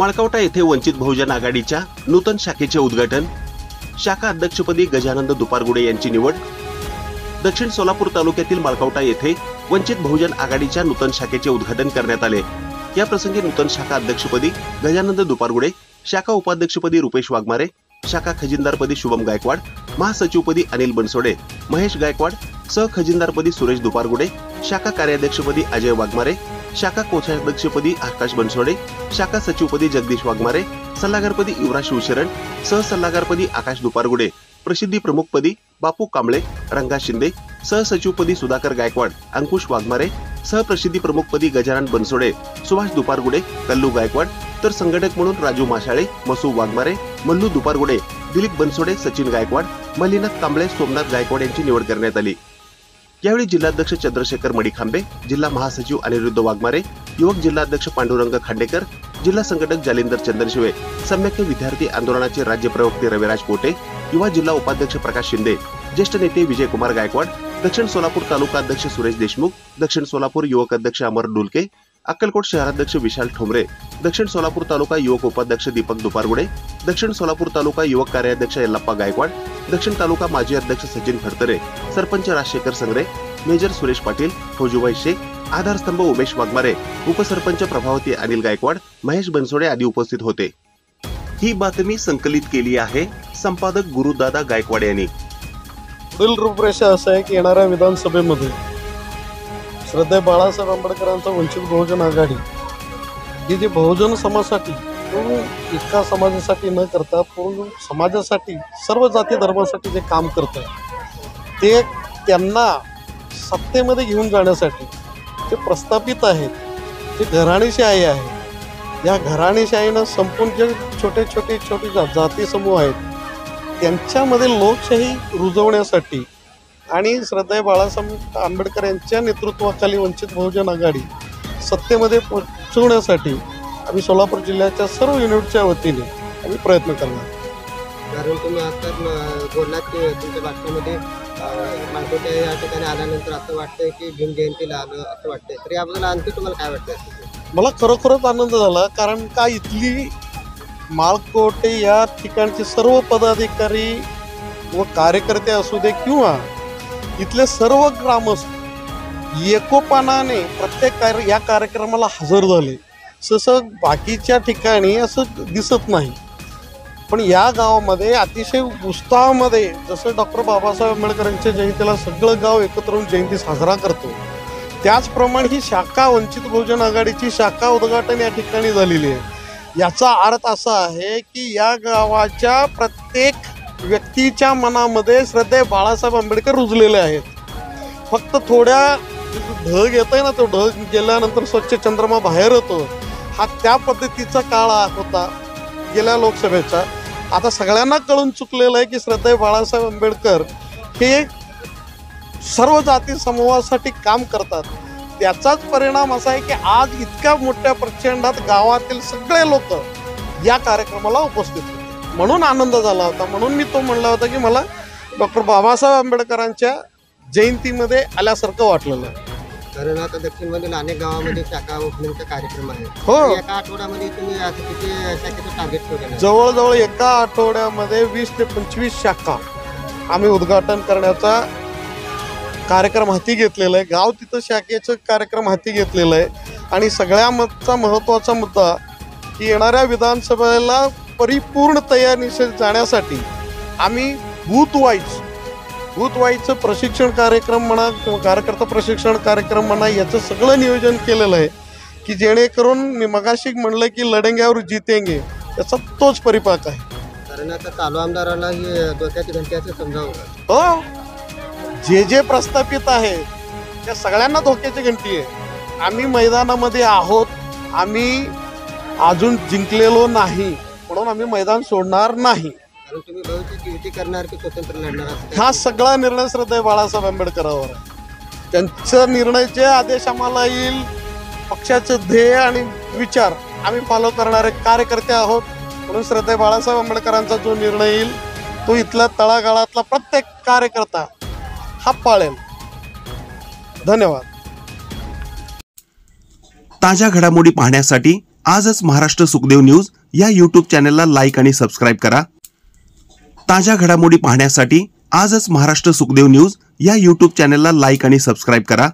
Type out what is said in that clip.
माळकावटा येथे वंचित बहुजन आघाडीच्या नूतन शाखेचे उद्घाटन, शाखा अध्यक्षपदी गजानंद दुपारगुडे यांची निवड। दक्षिण सोलापूर तालुक्यातील माळकावटा येथे वंचित बहुजन आघाडीच्या नूतन शाखेचे उद्घाटन करण्यात आले। या प्रसंगी नूतन शाखा अध्यक्षपदी गजानंद दुपारगुडे, शाखा उपाध्यक्षपदी रुपेश वाघमारे, शाखा खजिनदारपदी शुभम गायकवाड, महासचिवपदी अनिल बनसोडे, महेश गायकवाड, सहखजिनदारपदी सुरेश दुपारगुडे, शाखा कार्याध्यक्षपदी अजय वाघमारे, शाखा कोषाध्यक्षपदी आकाश बनसोडे, शाखा सचिवपदी जगदीश वाघमारे, सल्लागारपदी युवराज शिवशरण, सहसल्लागारपदी आकाश दुपारगुडे, प्रसिद्धी प्रमुखपदी बापू कांबळे, रंगा शिंदे, सहसचिवपदी सुधाकर गायकवाड, अंकुश वाघमारे, सहप्रसिद्धी प्रमुखपदी गजानन बनसोडे, सुभाष दुपारगुडे, कल्लू गायकवाड, तर संघटक म्हणून राजू माशाळे, मसू वाघमारे, मल्लू दुपारगुडे, दिलीप बनसोडे, सचिन गायकवाड, मल्लीनाथ कांबळे, सोमनाथ गायकवाड यांची निवड करण्यात आली। यावेळी जिल्हाध्यक्ष चंद्रशेखर मडीखांबे, जिल्हा महासचिव अनिरुद्ध वाघमारे, युवक जिल्हाध्यक्ष पांडुरंग खांडेकर, जिल्हा संघटक जालिंदर चंदनशिवे, सम्यक्य विद्यार्थी आंदोलनाचे राज्य प्रवक्ते रविराज पोटे, युवा जिल्हा उपाध्यक्ष प्रकाश शिंदे, ज्येष्ठ नेते विजयकुमार गायकवाड, दक्षिण सोलापूर तालुका अध्यक्ष सुरेश देशमुख, दक्षिण सोलापूर युवक अध्यक्ष अमर डुलके, अक्कलकोट शहराध्यक्ष विशाल ठोंबरे, दक्षिण सोलापूर तालुका युवक उपाध्यक्ष दीपक दुपारगुडे, दक्षिण सोलापूर तालुका युवक कार्याध्यक्ष यल्लप्पा गायकवाड, दक्षिण तालुका माजी अध्यक्ष सचिन फडतरे, सरपंच राजशेखर संग्रे, मेजर सुरेश पाटील, फौजूभाई शेख, आधारस्तंभ उमेश वाघमारे, उपसरपंच प्रभावती अनिल गायकवाड, महेश बनसोडे आदी उपस्थित होते। ही बातमी संकलित केली आहे संपादक गुरुदादा गायकवाड यांनी। पुढील रूपरेषा असं आहे की येणाऱ्या विधानसभेमध्ये श्रद्धेय बाळासाहेब आंबेडकरांचा वंचित बहुजन आघाडी ही जी बहुजन समाजासाठी पूर्ण एका समाजासाठी न करता पूर्ण समाजासाठी सर्व जाती धर्मासाठी जे काम करत आहे ते त्यांना सत्तेमध्ये घेऊन जाण्यासाठी जे प्रस्थापित आहेत, जे घराणेशाही आहे, या घराणेशाहीनं संपूर्ण जे छोटे जाती समूह आहेत त्यांच्यामध्ये लोकशाही रुजवण्यासाठी आणि श्रद्धेय बाळासाहेब आंबेडकर यांच्या नेतृत्वाखाली वंचित बहुजन आघाडी सत्तेमध्ये पोहोचवण्यासाठी आम्ही सोलापूर जिल्ह्याच्या सर्व युनिटच्या वतीने आम्ही प्रयत्न करणार। कारण तुम्ही आता बोललात की तुमच्या भाषणामध्ये माळकोटा या ठिकाणी आल्यानंतर असं वाटतंय की भीम जयंतीला आलं असं वाटतंय, तर याबद्दल आणखी तुम्हाला काय वाटतं? मला खरोखरच आनंद झाला, कारण का इथली माळकोटे या ठिकाणचे सर्व पदाधिकारी व कार्यकर्ते असू दे किंवा इथले सर्व ग्रामस्थ एकोपानाने प्रत्येक या कार्यक्रमाला हजर झाले। तसं बाकीच्या ठिकाणी असं दिसत नाही, पण या गावामध्ये अतिशय उत्साहामध्ये जसं डॉक्टर बाबासाहेब आंबेडकरांच्या जयंतीला सगळं गाव एकत्र येऊन जयंती साजरा करतो, त्याचप्रमाणे ही शाखा वंचित बहुजन आघाडीची शाखा उद्घाटन या ठिकाणी झालेली आहे। याचा अर्थ असा आहे की या गावाच्या प्रत्येक व्यक्तीच्या मनामध्ये श्रद्धेय बाळासाहेब आंबेडकर रुजलेले आहेत। फक्त थोड्या ढग येत आहे ना, तो ढग गेल्यानंतर स्वच्छ चंद्रमा बाहेर येतो, हा त्या पद्धतीचा काळ होता गेल्या लोकसभेचा। आता सगळ्यांना कळून चुकलेलं आहे की श्रद्धेय बाळासाहेब आंबेडकर हे सर्व जाती समूहासाठी काम करतात। त्याचाच परिणाम असा आहे की आज इतक्या मोठ्या प्रचंडात गावातील सगळे लोक या कार्यक्रमाला उपस्थित होते, म्हणून आनंद झाला होता। म्हणून मी तो म्हणला होता की मला डॉक्टर बाबासाहेब आंबेडकरांच्या जयंतीमध्ये आल्यासारखं वाटलेलं आहे। कारण आता दक्षिणमधील अनेक गावामध्ये शाखा ओपनिंगचा कार्यक्रम आहे। हो, एका आठवड्यामध्ये तुम्ही आता किती शाखेचं टार्गेट ठेवलं? जवळजवळ एका आठवड्यामध्ये 20 ते 25 शाखा आम्ही उद्घाटन करण्याचा कार्यक्रम हाती घेतलेला आहे। गाव तिथं शाखेचं कार्यक्रम हाती घेतलेला आहे आणि सगळ्याचा महत्त्वाचा मुद्दा की येणाऱ्या विधानसभेला परिपूर्ण तयारीने जाण्यासाठी आम्ही बूथ वाईजचं प्रशिक्षण कार्यक्रम म्हणा किंवा कार्यकर्ता प्रशिक्षण कार्यक्रम म्हणा याचं सगळं नियोजन केलेलं आहे की जेणेकरून मी मगाशी म्हणलं की लढेंगे और जीतेंगे याचा तोच परिपाक आहे। कारण आता चालू आमदाराला ही डोक्याची घंटी असं समजावं, हो, जे प्रस्थापित आहे त्या सगळ्यांना धोक्याची घंटी आहे। आम्ही मैदानामध्ये आहोत, आम्ही अजून जिंकलेलो नाही, म्हणून आम्ही मैदान सोडणार नाही। कारण तुम्ही भविष्यात युती करणार की स्वतंत्र लढणार? हा सगळा निर्णय श्रद्धेय बाळासाहेब आंबेडकरांवर आहे। त्यांचा निर्णय जे आदेश आम्हाला येईल, पक्षाचे ध्येय आणि विचार आम्ही फॉलो करणारे कार्यकर्ते आहोत, म्हणून श्रद्धेय बाळासाहेब आंबेडकरांचा जो निर्णय येईल तो इथल्या तळागाळातला प्रत्येक कार्यकर्ता हा पाळेल। धन्यवाद। ताज्या घडामोडी पाहण्यासाठी आजच महाराष्ट्र सुखदेव न्यूज या यूट्यूब चॅनलला लाईक आणि सबस्क्राईब करा। ताज्या घडामोडी पाहण्यासाठी आजच महाराष्ट्र सुखदेव न्यूज या यूट्यूब चॅनलला लाईक आणि सबस्क्राईब करा।